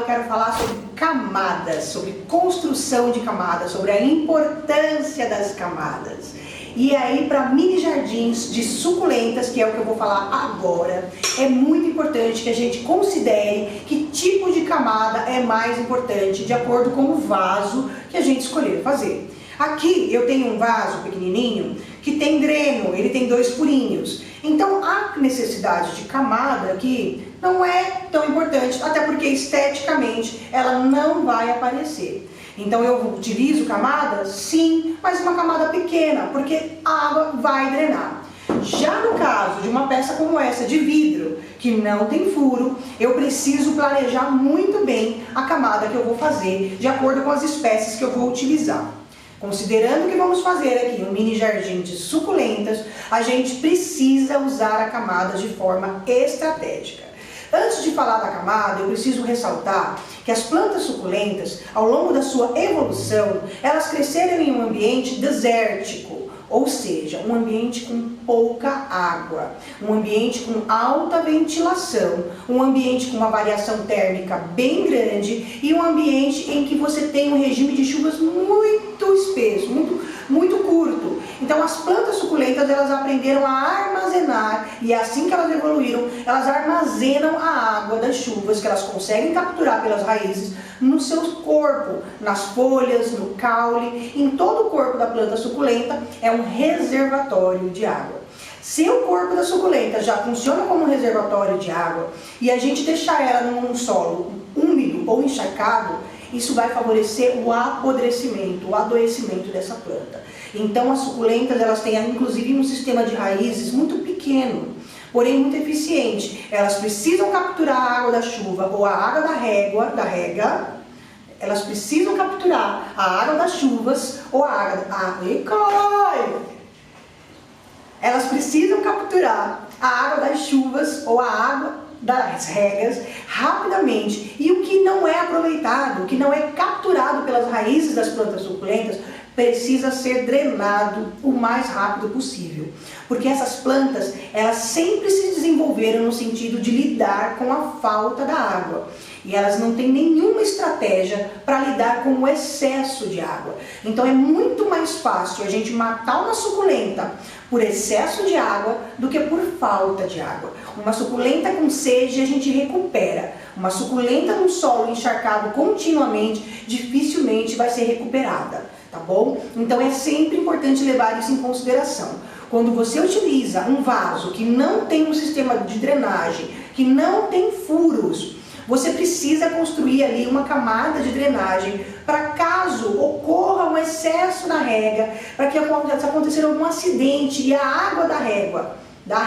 quero falar sobre camadas, sobre construção de camadas, sobre a importância das camadas. E aí, para mini jardins de suculentas, que é o que eu vou falar agora, é muito importante que a gente considere que tipo de camada é mais importante de acordo com o vaso que a gente escolher fazer. Aqui eu tenho um vaso pequenininho que tem dreno, ele tem 2 furinhos. Então a necessidade de camada aqui não é tão importante, até porque esteticamente ela não vai aparecer. Então eu utilizo camada? Sim, mas uma camada pequena, porque a água vai drenar. Já no caso de uma peça como essa de vidro, que não tem furo, eu preciso planejar muito bem a camada que eu vou fazer, de acordo com as espécies que eu vou utilizar. Considerando que vamos fazer aqui um mini jardim de suculentas, a gente precisa usar a camada de forma estratégica. Antes de falar da camada, eu preciso ressaltar que as plantas suculentas, ao longo da sua evolução, elas cresceram em um ambiente desértico, ou seja, um ambiente com pouca água, um ambiente com alta ventilação, um ambiente com uma variação térmica bem grande e um ambiente em que você tem um regime de chuvas muito espesso, muito curto. Então as plantas suculentas, elas aprenderam a armazenar, e assim que elas evoluíram, elas armazenam a água das chuvas que elas conseguem capturar pelas raízes no seu corpo, nas folhas, no caule, em todo o corpo da planta suculenta é um reservatório de água. Se o corpo da suculenta já funciona como um reservatório de água e a gente deixar ela num solo úmido ou encharcado, isso vai favorecer o apodrecimento, o adoecimento dessa planta. Então as suculentas, elas têm inclusive um sistema de raízes muito pequeno, porém muito eficiente. Elas precisam capturar a água da chuva ou a água da rega, elas precisam capturar a água das chuvas ou a água elas precisam capturar a água das chuvas ou a água das regas rapidamente. E o que não é aproveitado, o que não é capturado pelas raízes das plantas suculentas, precisa ser drenado o mais rápido possível. Porque essas plantas, elas sempre se desenvolveram no sentido de lidar com a falta da água. E elas não têm nenhuma estratégia para lidar com o excesso de água. Então é muito mais fácil a gente matar uma suculenta por excesso de água do que por falta de água. Uma suculenta com sede a gente recupera. Uma suculenta num solo encharcado continuamente, dificilmente vai ser recuperada, tá bom? Então é sempre importante levar isso em consideração. Quando você utiliza um vaso que não tem um sistema de drenagem, que não tem furos, você precisa construir ali uma camada de drenagem para caso ocorra um excesso na rega, para que acontecer algum acidente e a água da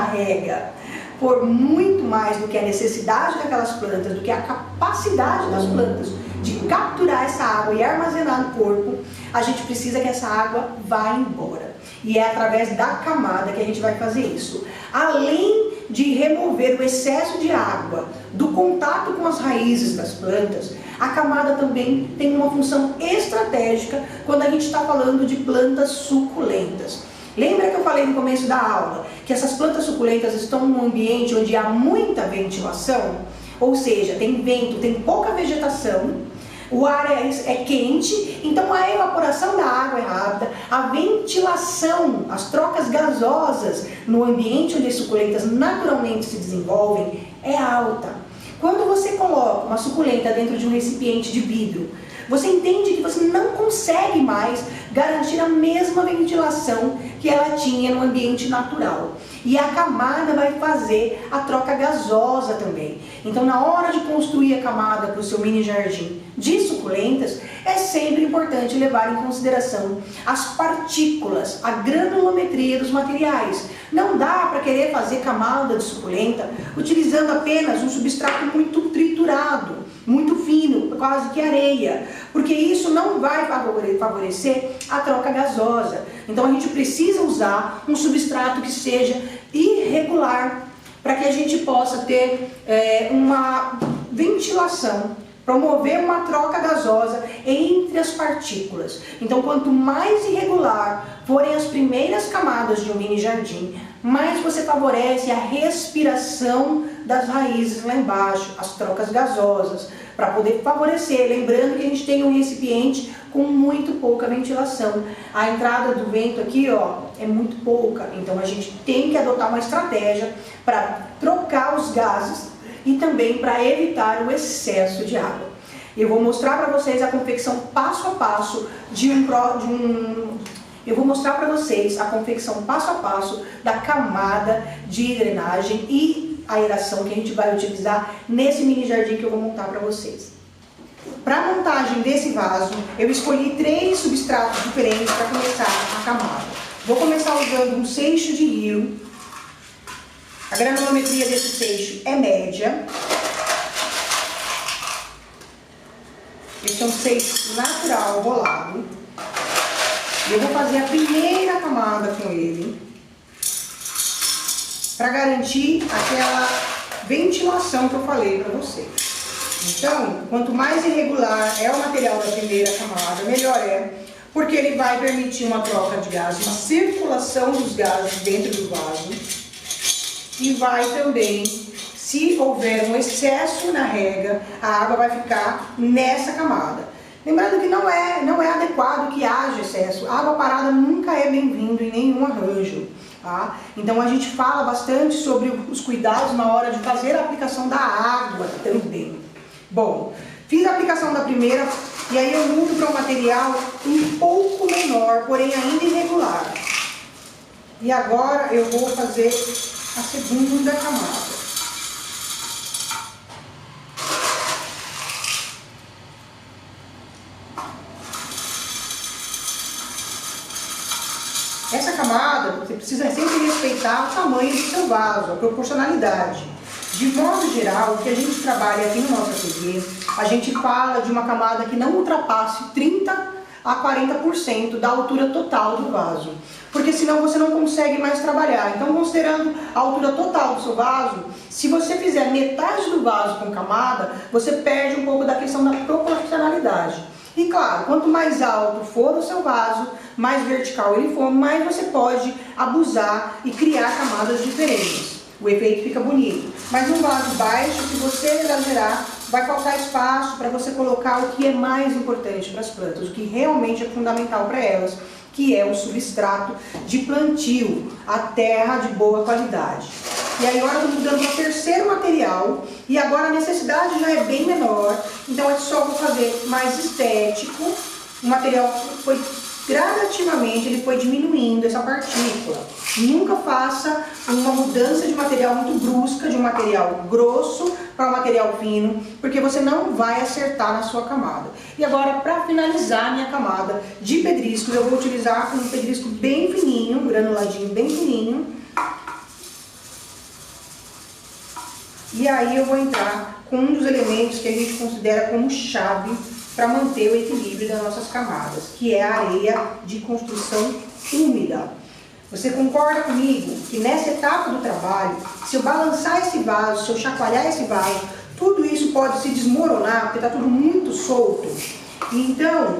rega for muito mais do que a necessidade daquelas plantas, do que a capacidade das plantas de capturar essa água e armazenar no corpo, a gente precisa que essa água vá embora. E é através da camada que a gente vai fazer isso. Além de remover o excesso de água do contato com as raízes das plantas, a camada também tem uma função estratégica quando a gente está falando de plantas suculentas. Lembra que eu falei no começo da aula que essas plantas suculentas estão num ambiente onde há muita ventilação? Ou seja, tem vento, tem pouca vegetação, o ar é quente, então a evaporação da água é rápida, a ventilação, as trocas gasosas no ambiente onde as suculentas naturalmente se desenvolvem é alta. Quando você coloca uma suculenta dentro de um recipiente de vidro, você entende que você não consegue mais garantir a mesma ventilação que ela tinha no ambiente natural. E a camada vai fazer a troca gasosa também. Então, na hora de construir a camada para o seu mini jardim de suculentas, é sempre importante levar em consideração as partículas, a granulometria dos materiais. Não dá para querer fazer camada de suculenta utilizando apenas um substrato muito triturado, muito fino, quase que areia, porque isso não vai favorecer a troca gasosa. Então a gente precisa usar um substrato que seja irregular, para que a gente possa ter uma ventilação, promover uma troca gasosa entre as partículas. Então quanto mais irregular forem as primeiras camadas de um mini jardim, mais você favorece a respiração das raízes lá embaixo, as trocas gasosas, para poder favorecer. Lembrando que a gente tem um recipiente com muito pouca ventilação. A entrada do vento aqui, ó, é muito pouca. Então a gente tem que adotar uma estratégia para trocar os gases e também para evitar o excesso de água. Eu vou mostrar para vocês a confecção passo a passo eu vou mostrar para vocês a confecção passo a passo da camada de drenagem e aeração que a gente vai utilizar nesse mini jardim que eu vou montar para vocês. Para a montagem desse vaso, eu escolhi 3 substratos diferentes para começar a camada. Vou começar usando um seixo de rio. A granulometria desse seixo é média. Esse é um seixo natural rolado. Eu vou fazer a primeira camada com ele, para garantir aquela ventilação que eu falei para você. Então, quanto mais irregular é o material da primeira camada, melhor é, porque ele vai permitir uma troca de gases, uma circulação dos gases dentro do vaso, e vai também, se houver um excesso na rega, a água vai ficar nessa camada. Lembrando que não é adequado que haja excesso. Água parada nunca é bem-vindo em nenhum arranjo. Tá? Então a gente fala bastante sobre os cuidados na hora de fazer a aplicação da água também. Bom, fiz a aplicação da primeira e aí eu mudo para um material um pouco menor, porém ainda irregular. E agora eu vou fazer a segunda camada. Essa camada, você precisa sempre respeitar o tamanho do seu vaso, a proporcionalidade. De modo geral, o que a gente trabalha aqui no nosso ateliê, a gente fala de uma camada que não ultrapasse 30 a 40% da altura total do vaso. Porque senão você não consegue mais trabalhar. Então, considerando a altura total do seu vaso, se você fizer metade do vaso com camada, você perde um pouco da questão da proporcionalidade. E claro, quanto mais alto for o seu vaso, mais vertical ele for, mais você pode abusar e criar camadas diferentes. O efeito fica bonito. Mas num vaso baixo, se você exagerar, vai faltar espaço para você colocar o que é mais importante para as plantas, o que realmente é fundamental para elas, que é o substrato de plantio, a terra de boa qualidade. E aí agora eu estou mudando para o terceiro material, e agora a necessidade já é bem menor, então é só vou fazer mais estético. O material foi gradativamente, ele foi diminuindo essa partícula. Nunca faça uma mudança de material muito brusca, de um material grosso para um material fino, porque você não vai acertar na sua camada. E agora, para finalizar a minha camada de pedriscos, eu vou utilizar um pedrisco bem fininho, um granuladinho bem fininho. E aí eu vou entrar com um dos elementos que a gente considera como chave para manter o equilíbrio das nossas camadas, que é a areia de construção úmida. Você concorda comigo que nessa etapa do trabalho, se eu balançar esse vaso, se eu chacoalhar esse vaso, tudo isso pode se desmoronar, porque está tudo muito solto. Então,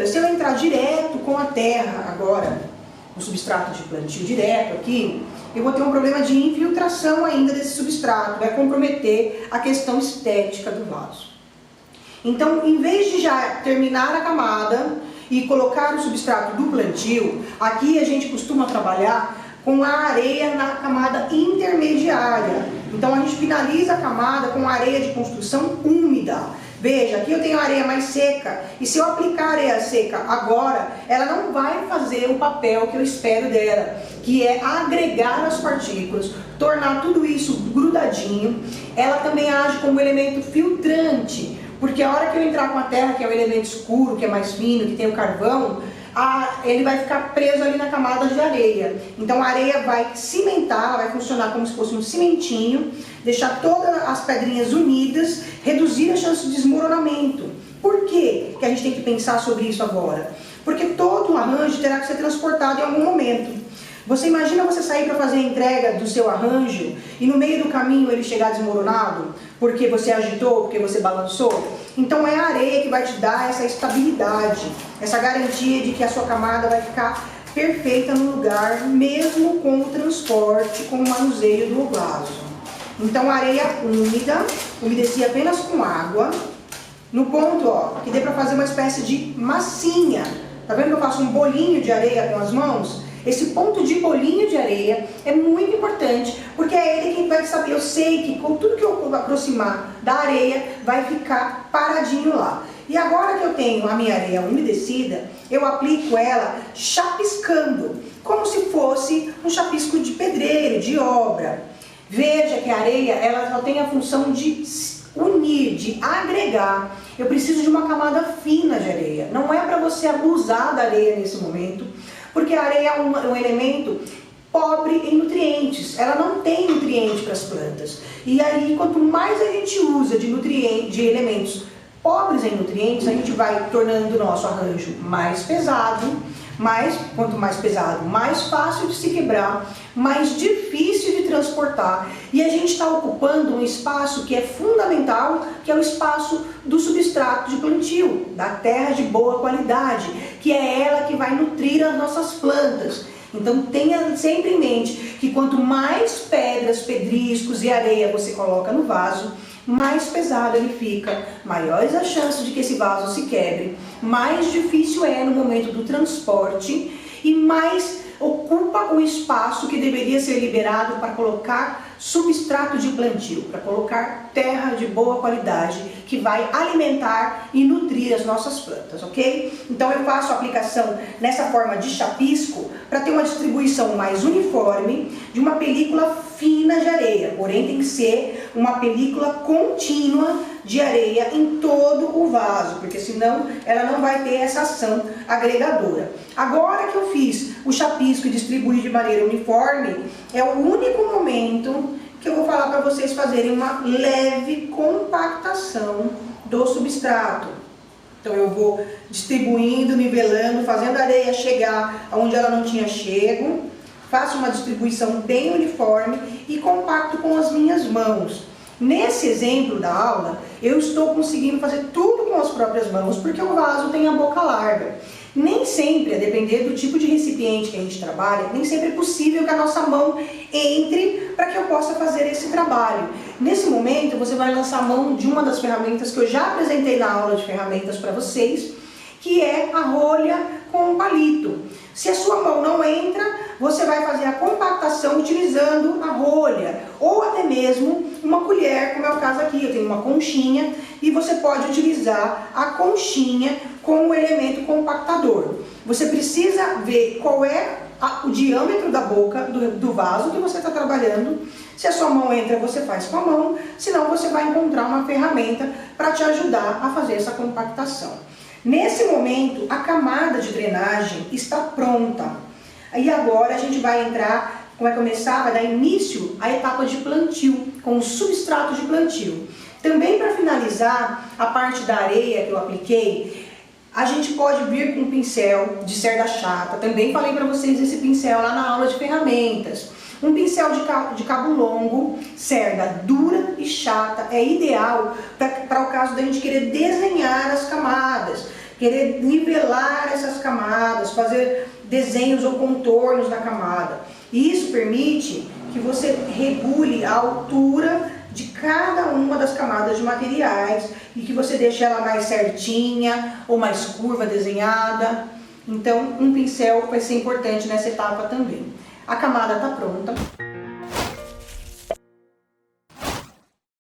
se eu entrar direto com a terra agora, o substrato de plantio direto aqui, eu vou ter um problema de infiltração ainda desse substrato, vai comprometer a questão estética do vaso. Então, em vez de já terminar a camada e colocar o substrato do plantio, aqui a gente costuma trabalhar com a areia na camada intermediária. Então, a gente finaliza a camada com areia de construção úmida. Veja, aqui eu tenho a areia mais seca, e se eu aplicar a areia seca agora, ela não vai fazer o papel que eu espero dela, que é agregar as partículas, tornar tudo isso grudadinho. Ela também age como elemento filtrante, porque a hora que eu entrar com a terra, que é o elemento escuro, que é mais fino, que tem o carvão, ele vai ficar preso ali na camada de areia. Então a areia vai cimentar, ela vai funcionar como se fosse um cimentinho, deixar todas as pedrinhas unidas, reduzir a chance de desmoronamento. Por que a gente tem que pensar sobre isso agora? Porque todo o arranjo terá que ser transportado em algum momento. Você imagina você sair para fazer a entrega do seu arranjo e no meio do caminho ele chegar desmoronado? Porque você agitou, porque você balançou? Então é a areia que vai te dar essa estabilidade, essa garantia de que a sua camada vai ficar perfeita no lugar, mesmo com o transporte, com o manuseio do vaso. Então, areia úmida, umedeci apenas com água, no ponto, ó, que dê para fazer uma espécie de massinha. Tá vendo que eu faço um bolinho de areia com as mãos? Esse ponto de bolinho de areia é muito importante, porque é ele quem vai saber. Eu sei que com tudo que eu aproximar da areia, vai ficar paradinho lá. E agora que eu tenho a minha areia umedecida, eu aplico ela chapiscando, como se fosse um chapisco de pedreiro, de obra. Veja que a areia, ela só tem a função de unir, de agregar. Eu preciso de uma camada fina de areia. Não é para você abusar da areia nesse momento, porque a areia é um elemento pobre em nutrientes. Ela não tem nutriente para as plantas. E aí, quanto mais a gente usa de elementos pobres em nutrientes, a gente vai tornando o nosso arranjo mais pesado. Quanto mais pesado, mais fácil de se quebrar, mais difícil de transportar. E a gente está ocupando um espaço que é fundamental, que é o espaço do substrato de plantio, da terra de boa qualidade, que é ela que vai nutrir as nossas plantas. Então tenha sempre em mente que quanto mais pedras, pedriscos e areia você coloca no vaso, mais pesado ele fica, maiores as chances de que esse vaso se quebre, mais difícil é no momento do transporte e mais ocupa o espaço que deveria ser liberado para colocar substrato de plantio, para colocar terra de boa qualidade que vai alimentar e nutrir as nossas plantas, ok? Então eu faço a aplicação nessa forma de chapisco para ter uma distribuição mais uniforme de uma película fina de areia, porém tem que ser uma película contínua de areia em todo o vaso, porque senão ela não vai ter essa ação agregadora. Agora que eu fiz o chapisco e distribuí de maneira uniforme, é o único momento que eu vou falar para vocês fazerem uma leve compactação do substrato. Então eu vou distribuindo, nivelando, fazendo a areia chegar onde ela não tinha chego, faço uma distribuição bem uniforme e compacto com as minhas mãos. Nesse exemplo da aula, eu estou conseguindo fazer tudo com as próprias mãos, porque o vaso tem a boca larga. Nem sempre, a depender do tipo de recipiente que a gente trabalha, nem sempre é possível que a nossa mão entre para que eu possa fazer esse trabalho. Nesse momento, você vai lançar a mão de uma das ferramentas que eu já apresentei na aula de ferramentas para vocês, que é a rolha com o palito. Se a sua mão não entra, você vai fazer a compactação utilizando a rolha, ou até mesmo uma colher, como é o caso aqui. Eu tenho uma conchinha e você pode utilizar a conchinha como elemento compactador. Você precisa ver qual é o diâmetro da boca do vaso que você está trabalhando. Se a sua mão entra, você faz com a mão, senão você vai encontrar uma ferramenta para te ajudar a fazer essa compactação. Nesse momento, a camada de drenagem está pronta. Aí agora a gente vai começar, vai dar início à etapa de plantio, com o substrato de plantio. Também para finalizar a parte da areia que eu apliquei, a gente pode vir com um pincel de cerda chata. Também falei para vocês esse pincel lá na aula de ferramentas. Um pincel de cabo longo, cerda dura e chata, é ideal para o caso da gente querer desenhar as camadas, querer nivelar essas camadas, fazer desenhos ou contornos na camada. Isso permite que você regule a altura de cada uma das camadas de materiais e que você deixe ela mais certinha ou mais curva desenhada. Então, um pincel vai ser importante nessa etapa também. A camada está pronta.